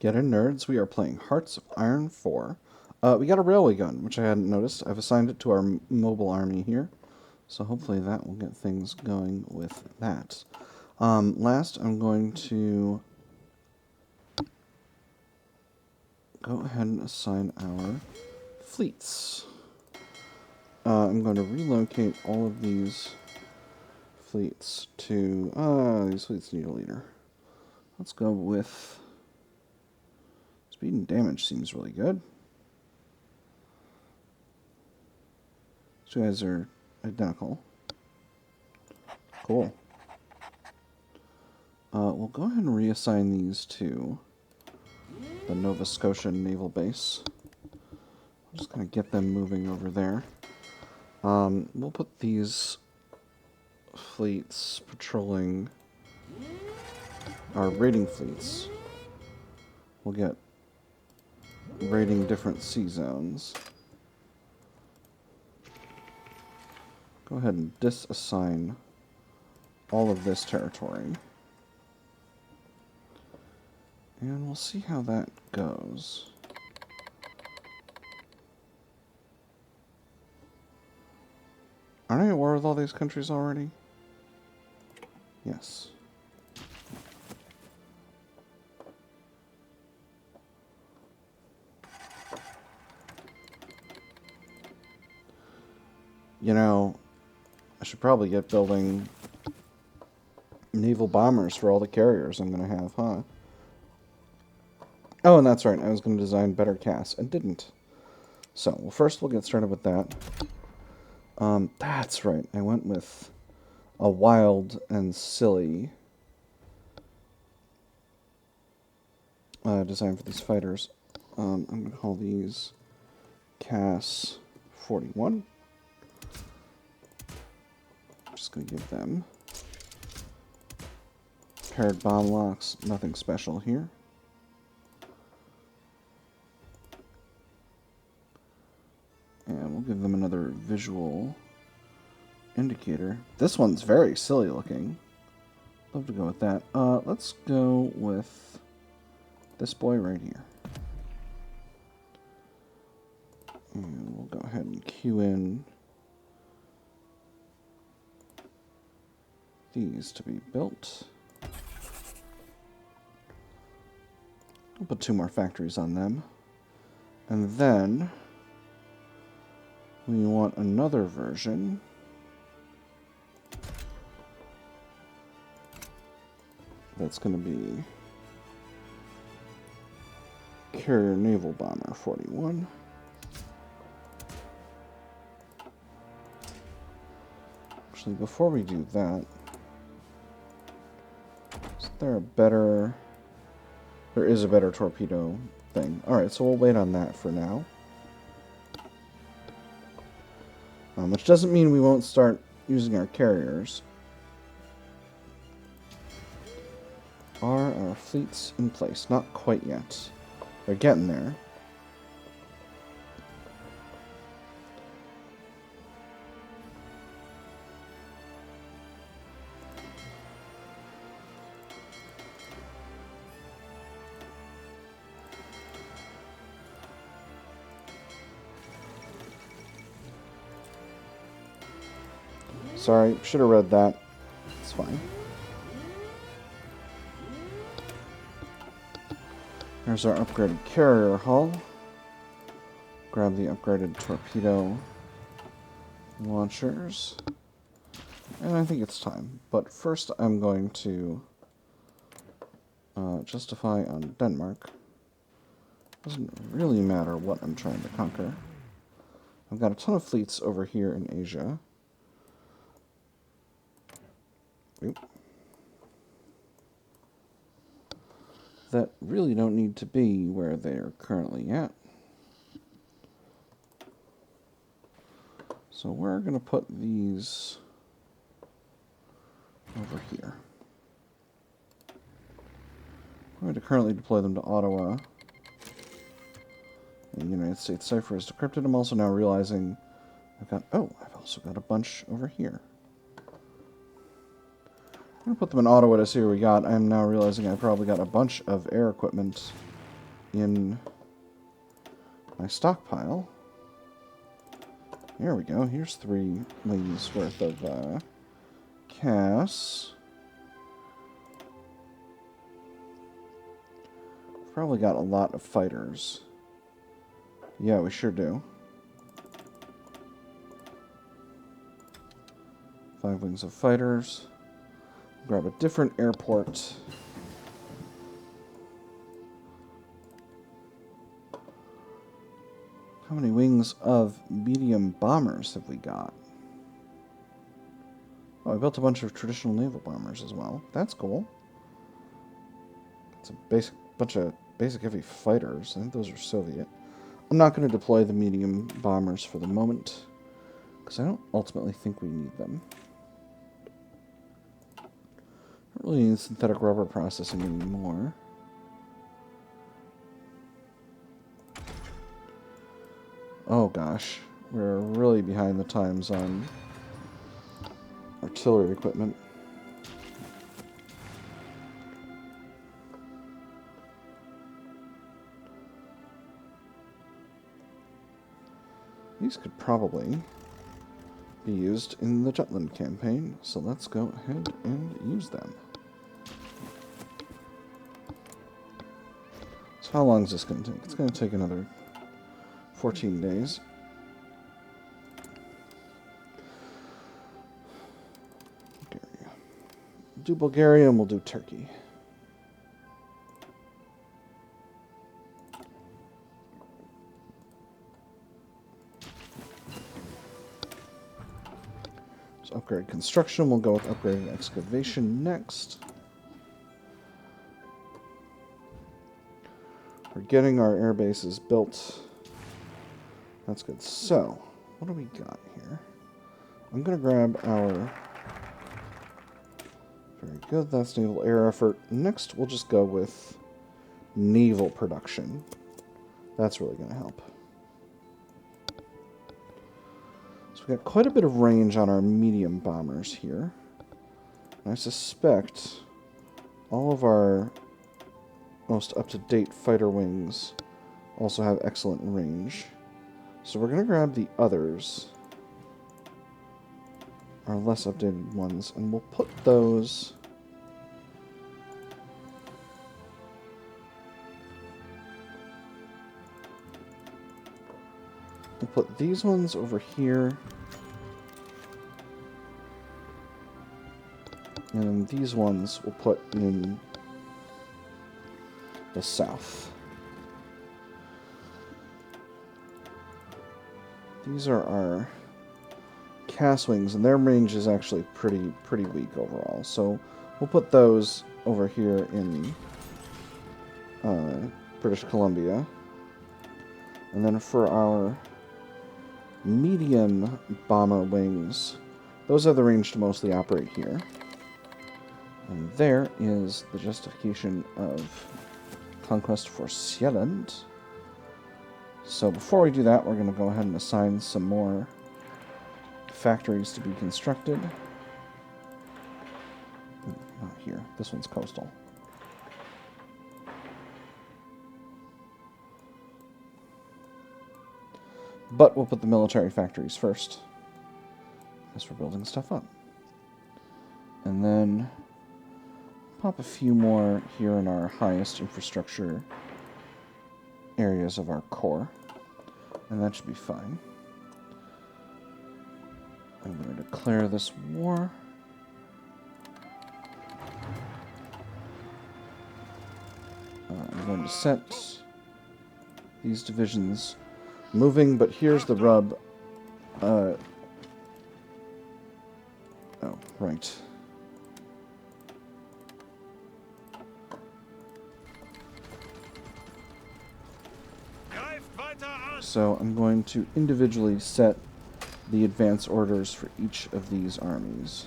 Get in, nerds. We are playing Hearts of Iron 4. We got a railway gun, which I hadn't noticed. I've assigned it to our mobile army here. So hopefully that will get things going with that. Last, I'm going to go ahead and assign our fleets. I'm going to relocate all of these fleets to... these fleets need a leader. Let's go with... Speed and damage seems really good. These guys are identical. Cool. We'll go ahead and reassign these to the Nova Scotia Naval Base. I'm just going to get them moving over there. We'll put these fleets patrolling our raiding fleets. We'll get raiding different sea zones. Go ahead and disassign all of this territory. And we'll see how that goes. Aren't I at war with all these countries already? Yes. You know, I should probably get building naval bombers for all the carriers I'm going to have, huh? Oh, and that's right. I was going to design better casts and didn't. So, well, first we'll get started with that. That's right. I went with a wild and silly design for these fighters. I'm going to call these CAS 41. Just going to give them paired bomb locks. Nothing special here. And we'll give them another visual indicator. This one's very silly looking. Love to go with that. Let's go with this boy right here. And we'll go ahead and cue in these to be built. We'll put 2 more factories on them. And then we want another version. That's going to be Carrier Naval Bomber 41. Actually, before we do that, is there a better... There is a better torpedo thing. Alright, so we'll wait on that for now. Which doesn't mean we won't start using our carriers. Are our fleets in place? Not quite yet. They're getting there. Sorry, should have read that. It's fine. There's our upgraded carrier hull. Grab the upgraded torpedo launchers. And I think it's time. But first I'm going to justify on Denmark. Doesn't really matter what I'm trying to conquer. I've got a ton of fleets over here in Asia. Oop. That really don't need to be where they're currently at. So we're going to put these over here. I'm going to currently deploy them to Ottawa. The United States cipher is decrypted. I'm also now realizing I've also got a bunch over here. I'm going to put them in Ottawa to see what we got. I'm now realizing I probably got a bunch of air equipment in my stockpile. There we go. Here's 3 wings worth of Cass. Probably got a lot of fighters. Yeah, we sure do. 5 wings of fighters. Grab a different airport. How many wings of medium bombers have we got? Oh, I built a bunch of traditional naval bombers as well. That's cool. It's a bunch of basic heavy fighters. I think those are Soviet. I'm not going to deploy the medium bombers for the moment, because I don't ultimately think we need them. Don't really need synthetic rubber processing anymore. Oh gosh, we're really behind the times on artillery equipment. These could probably be used in the Jutland campaign, so let's go ahead and use them. So how long is this going to take? It's going to take another 14 days. Bulgaria. We'll do Bulgaria and we'll do Turkey. So upgrade construction. We'll go with upgrading excavation next. We're getting our air bases built. That's good. So, what do we got here? I'm going to grab our... Very good, that's naval air effort. Next, we'll just go with naval production. That's really going to help. So we've got quite a bit of range on our medium bombers here. And I suspect all of our most up-to-date fighter wings also have excellent range. So we're going to grab the others, our less updated ones, and we'll put those... We'll put these ones over here. And these ones we'll put in the south. These are our Cass wings, and their range is actually pretty weak overall. So we'll put those over here in British Columbia. And then for our medium bomber wings, those have the range to mostly operate here. And there is the justification of conquest for Sealand. So before we do that, we're going to go ahead and assign some more factories to be constructed. Not here. This one's coastal. But we'll put the military factories first, as we're building stuff up. And then pop a few more here in our highest infrastructure areas of our core. And that should be fine. I'm going to declare this war. I'm going to set these divisions moving, but here's the rub. Oh, right. So I'm going to individually set the advance orders for each of these armies,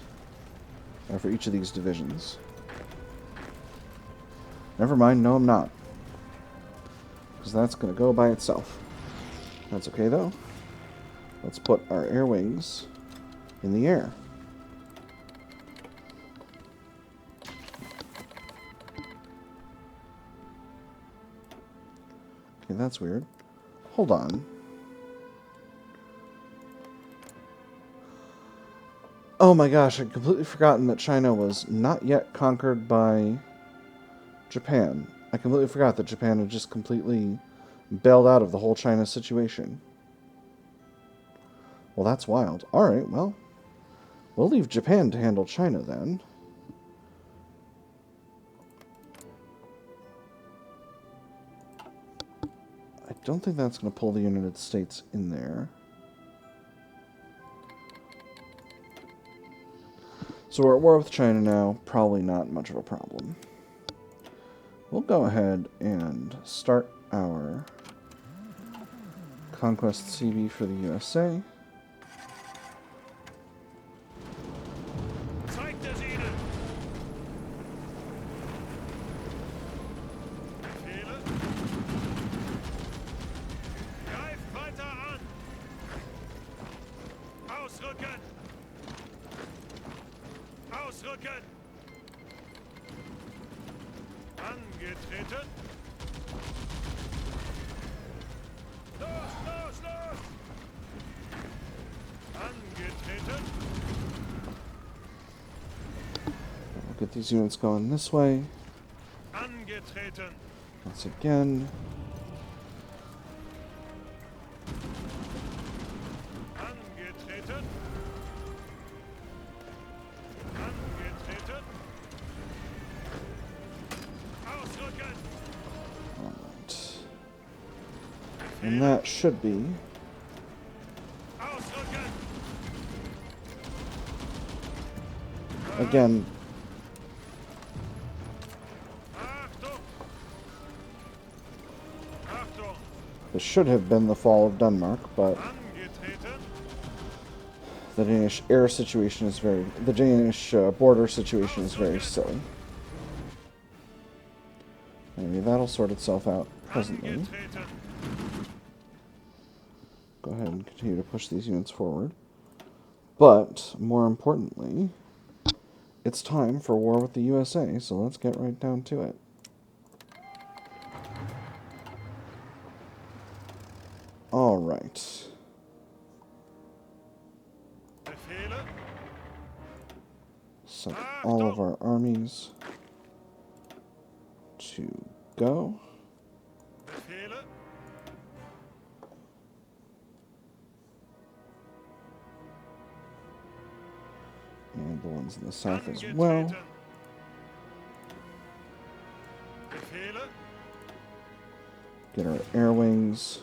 or for each of these divisions. Never mind, no I'm not, because that's going to go by itself. That's okay though. Let's put our air wings in the air. Okay, that's weird. Hold on. Oh my gosh, I'd completely forgotten that China was not yet conquered by Japan. I completely forgot that Japan had just completely bailed out of the whole China situation. Well, that's wild. Alright, well, we'll leave Japan to handle China then. I don't think that's going to pull the United States in there. So we're at war with China now. Probably not much of a problem. We'll go ahead and start our Conquest CB for the USA. Angetreten. Los, los, los! Angetreten. We'll get these units going this way. Angetreten. Once again. Angetreten. Angetreten. Ausrücken. Alright. And that should be Ausrücken. again. Achtung. Achtung. This should have been the fall of Denmark, but Angetreten. the Danish air situation is the Danish border situation is very silly. Maybe that'll sort itself out presently. Angetreten. Go ahead and continue to push these units forward. But, more importantly, it's time for war with the USA, so let's get right down to it. Alright. Befehle. Set all of our armies to go. Befehle. And the ones in the south as well. Angetreten. Befehle. Get our air wings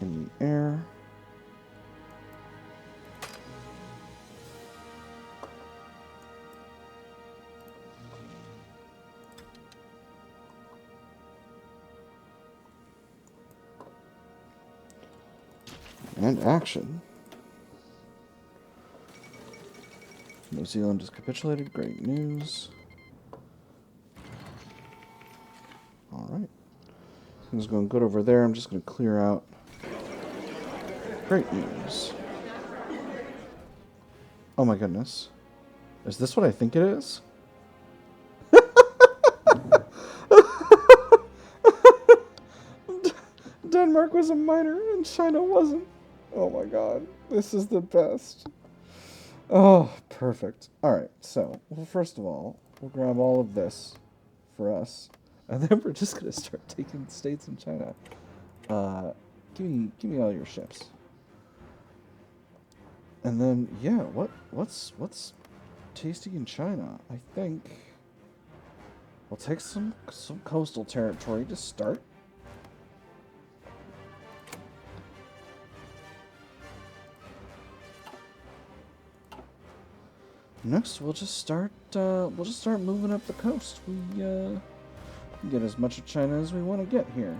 in the air. And action. New Zealand has capitulated. Great news. Alright. Things going good over there. I'm just going to clear out. Great news. Oh my goodness. Is this what I think it is? Denmark was a minor and China wasn't. Oh my god. This is the best. Oh, perfect. Alright, so, well, first of all, we'll grab all of this for us. And then we're just going to start taking states in China. Give me all your ships. And then, yeah, what's tasty in China? I think we'll take some coastal territory to start. Next, we'll just start moving up the coast. We can get as much of China as we want to get here.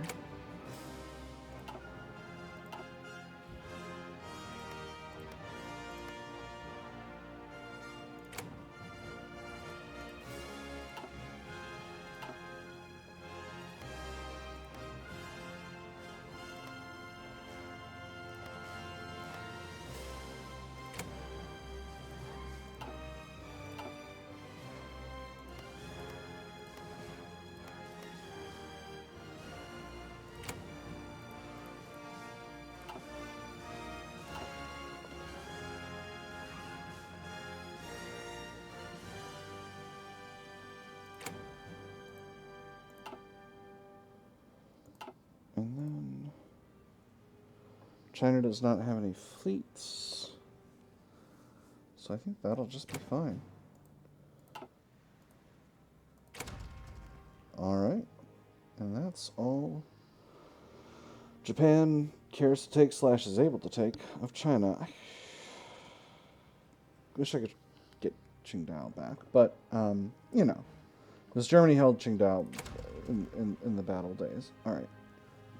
China does not have any fleets. So I think that'll just be fine. Alright. And that's all Japan cares to take / is able to take of China. I wish I could get Qingdao back. But, you know. Because Germany held Qingdao in the battle days. Alright.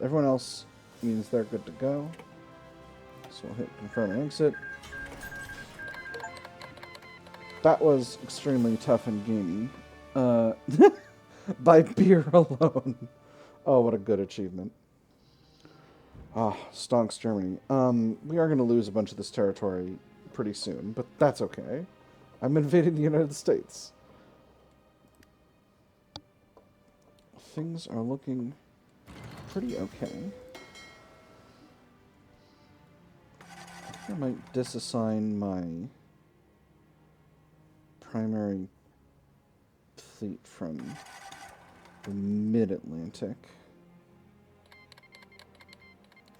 Everyone else means they're good to go. So we'll hit confirm and exit. That was extremely tough and gamey. By beer alone. Oh, what a good achievement. Ah, stonks Germany. We are going to lose a bunch of this territory pretty soon, but that's okay. I'm invading the United States. Things are looking pretty okay. I might disassign my primary fleet from the mid-Atlantic.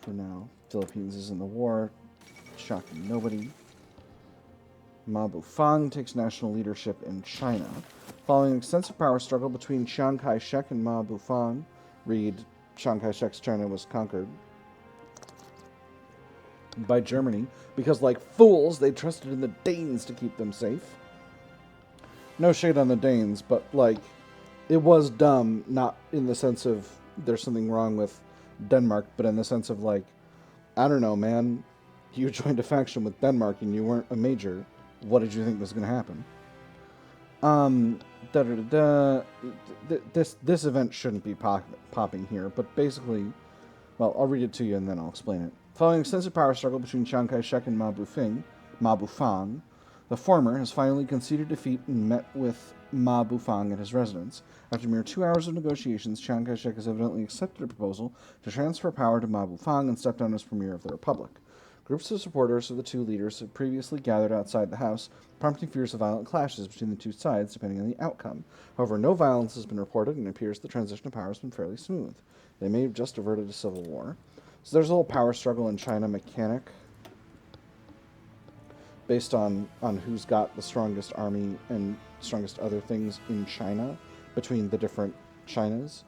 For now, Philippines is in the war, shocking nobody. Ma Bufang takes national leadership in China. Following an extensive power struggle between Chiang Kai-shek and Ma Bufang, read Chiang Kai-shek's China was conquered by Germany because, like fools, they trusted in the Danes to keep them safe. No shade on the Danes, but, like, it was dumb, not in the sense of there's something wrong with Denmark, but in the sense of, like, I don't know, man, you joined a faction with Denmark and you weren't a major. What did you think was going to happen? This event shouldn't be popping here, but basically, well, I'll read it to you and then I'll explain it. Following an extensive power struggle between Chiang Kai-shek and Ma Bufang, the former has finally conceded defeat and met with Ma Bufang at his residence. After mere 2 hours of negotiations, Chiang Kai-shek has evidently accepted a proposal to transfer power to Ma Bufang and step down as premier of the republic. Groups of supporters of the two leaders have previously gathered outside the house, prompting fears of violent clashes between the two sides, depending on the outcome. However, no violence has been reported, and it appears the transition of power has been fairly smooth. They may have just averted a civil war. So there's a little power struggle in China mechanic, based on who's got the strongest army and strongest other things in China, between the different Chinas.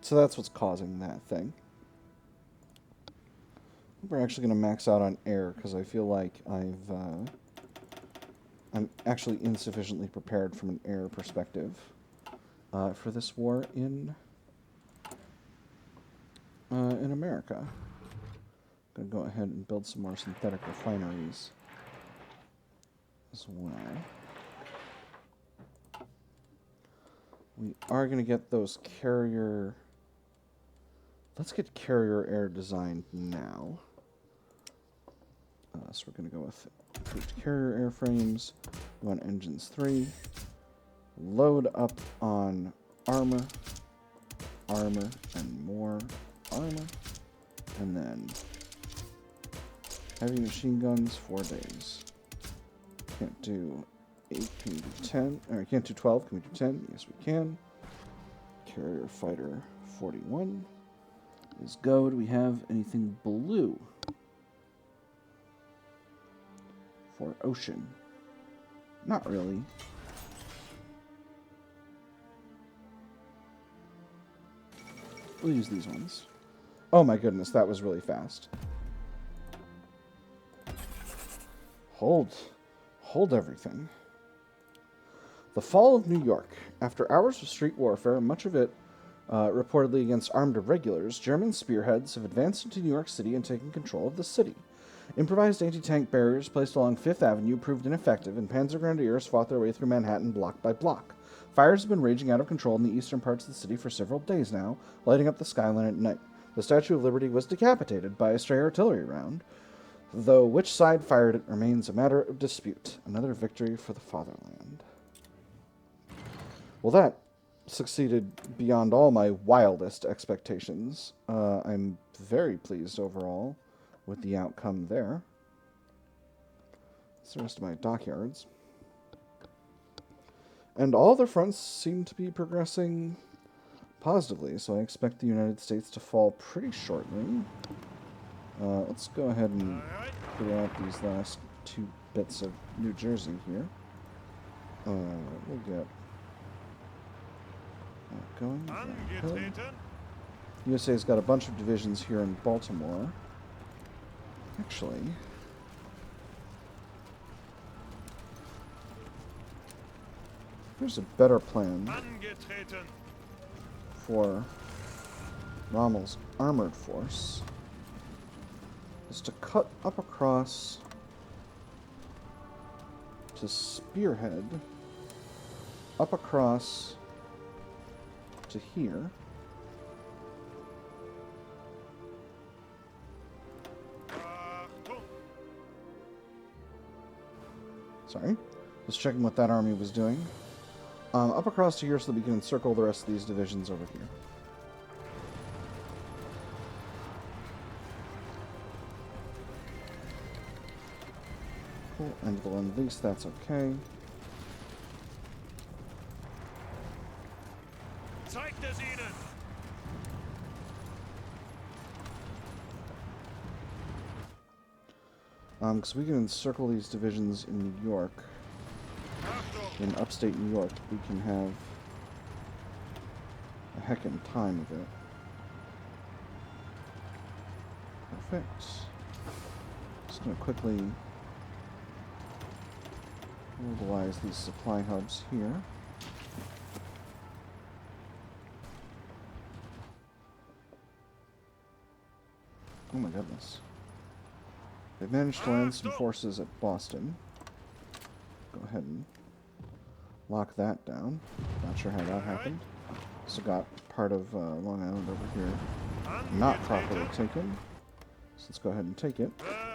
So that's what's causing that thing. We're actually going to max out on air because I feel like I'm actually insufficiently prepared from an air perspective for this war in America. I'm going to go ahead and build some more synthetic refineries as well. We are going to get those carrier... Let's get carrier air designed now. So we're going to go with improved carrier airframes. We want engines 3. Load up on armor, and more armor. And then heavy machine guns, 4 days. Can't do 8, can we do 10? Or can't do 12, can we do 10? Yes, we can. Carrier fighter 41 is go. Do we have anything blue for ocean? Not really. We'll use these ones. Oh my goodness, that was really fast. Hold everything. The fall of New York. After hours of street warfare, much of it reportedly against armed irregulars, German spearheads have advanced into New York City and taken control of the city. Improvised anti-tank barriers placed along Fifth Avenue proved ineffective, and Panzer Grenadiers fought their way through Manhattan block by block. Fires have been raging out of control in the eastern parts of the city for several days now, lighting up the skyline at night. The Statue of Liberty was decapitated by a stray artillery round, though which side fired it remains a matter of dispute. Another victory for the fatherland. Well, that succeeded beyond all my wildest expectations. I'm very pleased overall with the outcome there. That's the rest of my dockyards. And all the fronts seem to be progressing positively, so I expect the United States to fall pretty shortly. Let's go ahead and Alright. clear out these last 2 bits of New Jersey here. We'll get that going. That hill. Angetreten. USA's got a bunch of divisions here in Baltimore. Actually, here's a better plan Angetreten. for Rommel's armored force. Is to cut up across to Spearhead, up across to here. Achtung. Sorry. Just checking what that army was doing. Up across to here so that we can encircle the rest of these divisions over here. Cool. End of the Lend-Lease, that's okay. Zeigt es ihnen. Because we can encircle these divisions in New York. Achtung. In upstate New York, we can have a heckin' time of it. Perfect. Just gonna quickly mobilize these supply hubs here. Oh my goodness. They've managed to land some forces at Boston. Go ahead and lock that down. Not sure how that happened. Also got part of Long Island over here not properly taken. So let's go ahead and take it.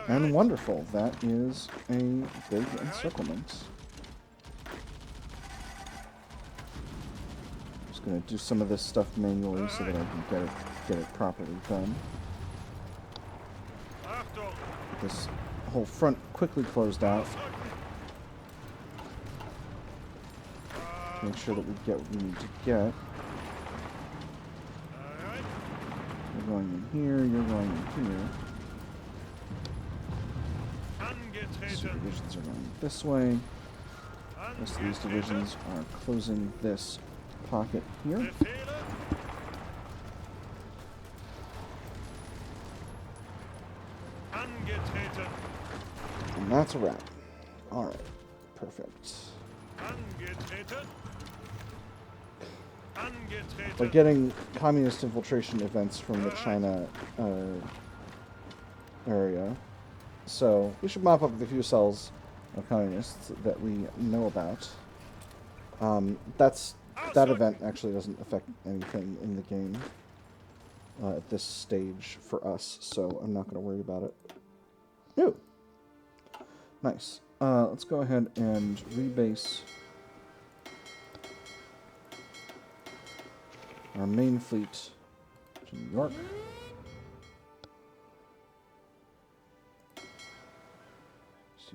And wonderful. That is a big encirclement. Just going to do some of this stuff manually so that I can get it properly done. Achtung. Get this whole front quickly closed out. Make sure that we get what we need to get. Alright. You're going in here, you're going in here. These Angetreten. divisions are going this way. The rest of these divisions are closing this pocket here. Befehle. Angetreten. And that's a wrap. Alright. Perfect. Angetreten. Angetreten. We're getting communist infiltration events from the China area. So we should mop up the few cells of communists that we know about. That event actually doesn't affect anything in the game at this stage for us, so I'm not going to worry about it. Ooh. Nice. Let's go ahead and rebase our main fleet to New York.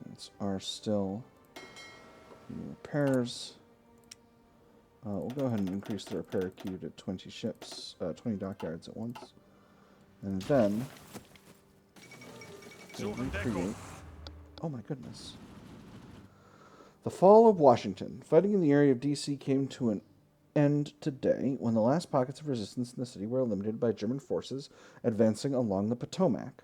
Units are still in repairs. We'll go ahead and increase the repair queue to 20 ships, 20 dockyards at once. And then we'll recreate. Oh my goodness. The fall of Washington. Fighting in the area of D.C. came to an end today when the last pockets of resistance in the city were eliminated by German forces advancing along the Potomac.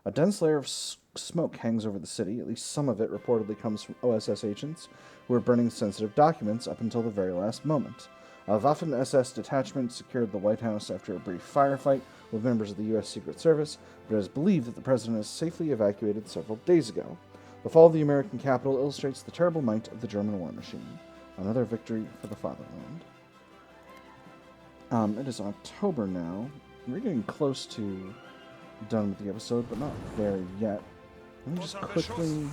A dense layer of smoke hangs over the city. At least some of it reportedly comes from OSS agents who were burning sensitive documents up until the very last moment. A Waffen-SS detachment secured the White House after a brief firefight with members of the U.S. Secret Service, but it is believed that the president is safely evacuated several days ago. The fall of the American capital illustrates the terrible might of the German war machine. Another victory for the fatherland. It is October now. We're getting close to done with the episode, but not there yet. Let me just quickly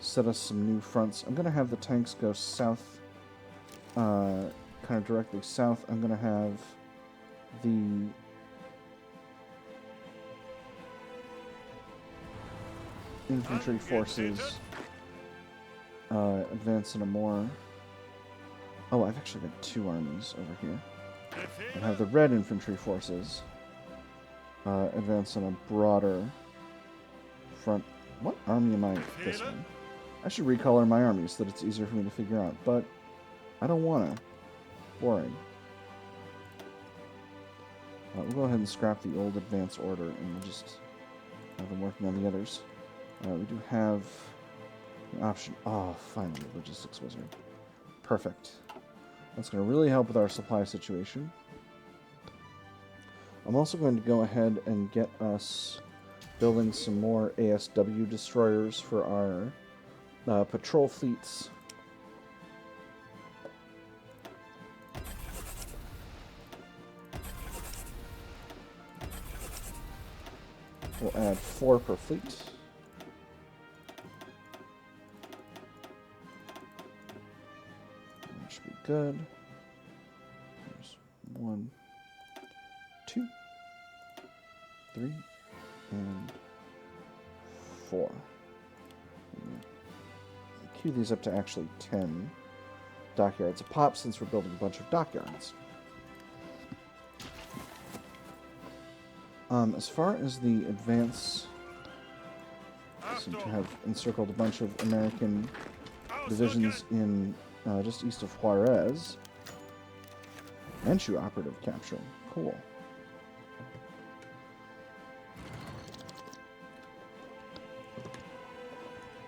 set us some new fronts. I'm going to have the tanks go south, kind of directly south. I'm going to have the infantry forces advance in a more... Oh, I've actually got 2 armies over here. I have the red infantry forces advance on a broader front. What army am I this one? I should recolor my army so that it's easier for me to figure out, but I don't want to. Boring. We'll go ahead and scrap the old advance order, and we'll just have them working on the others. We do have an option. Oh, finally, logistics wizard. Perfect. That's going to really help with our supply situation. I'm also going to go ahead and get us building some more ASW destroyers for our patrol fleets. We'll add 4 per fleet. That should be good. There's 1, 2, 3, and 4. Queue these up to actually 10 dockyards a pop since we're building a bunch of dockyards. As far as the advance, I seem to have encircled a bunch of American divisions in just east of Juarez. Manchu operative capture. Cool.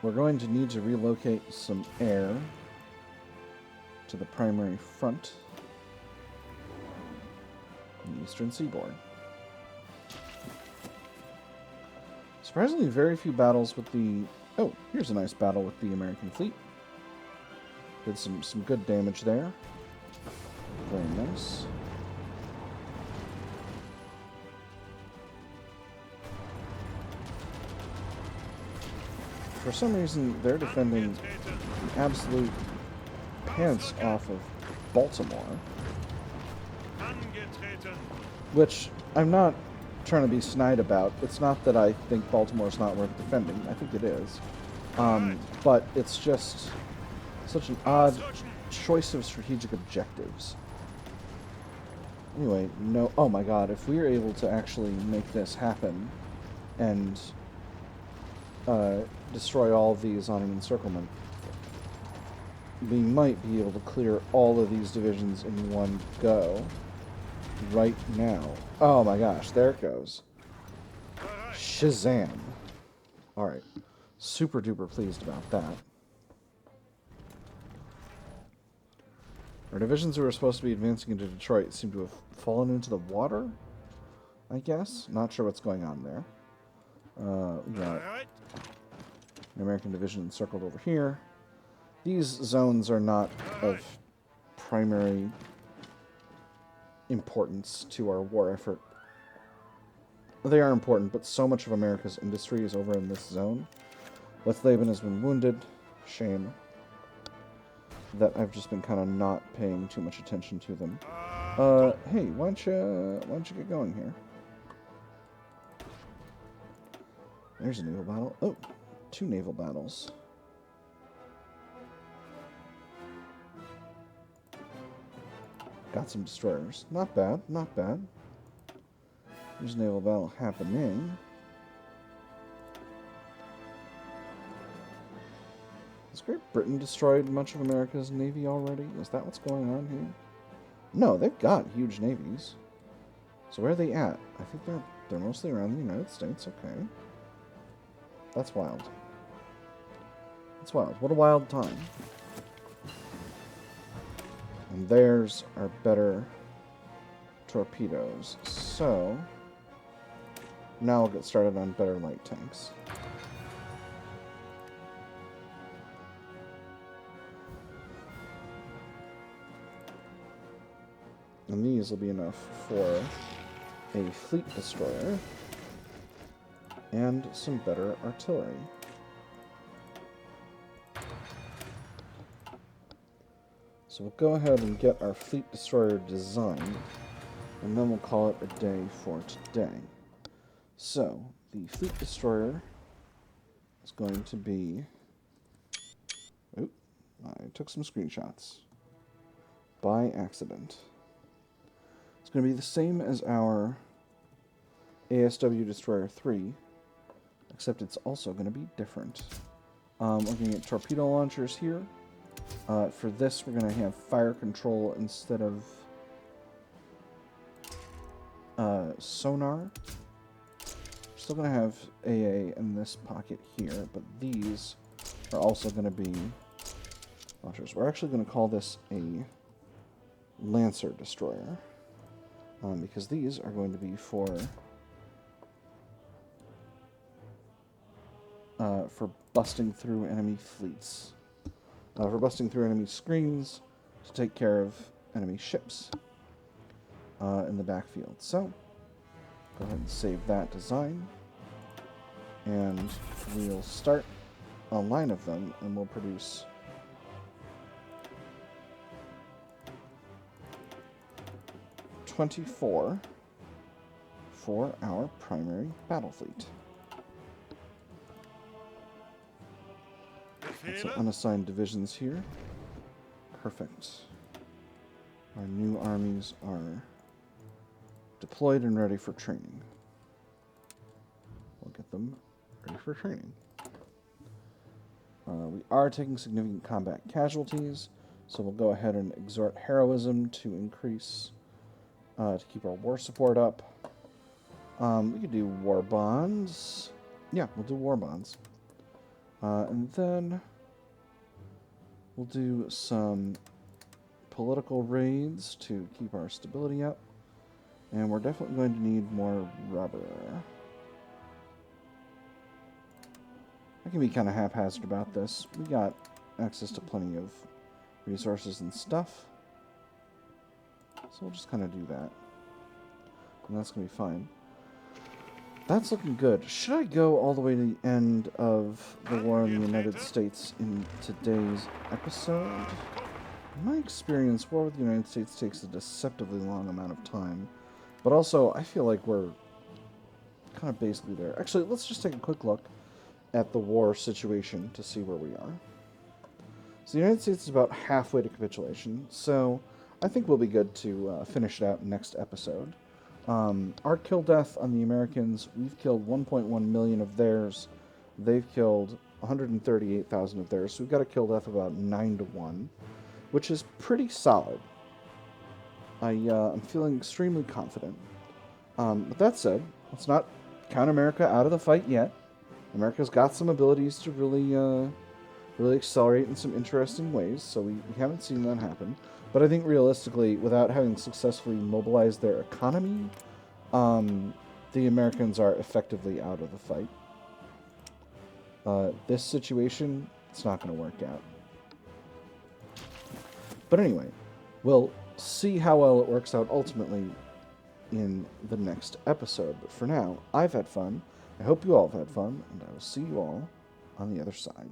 We're going to need to relocate some air to the primary front in the eastern seaboard. Surprisingly, very few battles with the... Oh, here's a nice battle with the American fleet. Did some good damage there. Very nice. For some reason, they're defending the absolute pants off of Baltimore. Which I'm not trying to be snide about. It's not that I think Baltimore's not worth defending. I think it is. But it's just such an odd choice of strategic objectives. Anyway, no... Oh my god, if we were able to actually make this happen and destroy all of these on an encirclement, we might be able to clear all of these divisions in one go right now. Oh my gosh, there it goes. Shazam. Alright. Super duper pleased about that. Our divisions who were supposed to be advancing into Detroit seem to have fallen into the water, I guess. Not sure what's going on there. We got an American division encircled over here. These zones are not of primary importance to our war effort. They are important, but so much of America's industry is over in this zone. Laban has been wounded. Shame. That I've just been kind of not paying too much attention to them. Hey, why don't you get going here? There's a naval battle. Oh, 2 naval battles. Got some destroyers. Not bad, not bad. There's a naval battle happening. Has Great Britain destroyed much of America's navy already? Is that what's going on here? No, they've got huge navies. So where are they at? I think they're mostly around the United States. Okay. That's wild. That's wild. What a wild time. And theirs are better torpedoes. So now we'll get started on better light tanks. And these will be enough for a fleet destroyer and some better artillery. So we'll go ahead and get our fleet destroyer designed, and then we'll call it a day for today. So, the fleet destroyer is going to be... Oop, I took some screenshots by accident. It's going to be the same as our ASW Destroyer 3, except it's also going to be different. Looking at torpedo launchers here. For this, we're going to have fire control instead of sonar. We're still going to have AA in this pocket here, but these are also going to be launchers. We're actually going to call this a Lancer Destroyer, because these are going to be for busting through enemy fleets, for busting through enemy screens to take care of enemy ships in the backfield. So, go ahead and save that design, and we'll start a line of them, and we'll produce 24 for our primary battle fleet. So unassigned divisions here. Perfect. Our new armies are deployed and ready for training. We'll get them ready for training. We are taking significant combat casualties, so we'll go ahead and exhort heroism to increase, to keep our war support up. We could do war bonds. Yeah, we'll do war bonds. And then we'll do some political raids to keep our stability up. And we're definitely going to need more rubber. I can be kind of haphazard about this. We got access to plenty of resources and stuff. So we'll just kind of do that. And that's going to be fine. That's looking good. Should I go all the way to the end of the war in the United States in today's episode? In my experience, war with the United States takes a deceptively long amount of time. But also, I feel like we're kind of basically there. Actually, let's just take a quick look at the war situation to see where we are. So the United States is about halfway to capitulation, so I think we'll be good to finish it out next episode. Our kill death on the Americans, we've killed 1.1 million of theirs. They've killed 138,000 of theirs, so we've got a kill death of about 9-1, which is pretty solid. I'm feeling extremely confident. With that said, let's not count America out of the fight yet. America's got some abilities to really accelerate in some interesting ways, so we haven't seen that happen. But I think realistically, without having successfully mobilized their economy, the Americans are effectively out of the fight. This situation, it's not going to work out. But anyway, we'll see how well it works out ultimately in the next episode. But for now, I've had fun. I hope you all have had fun, and I will see you all on the other side.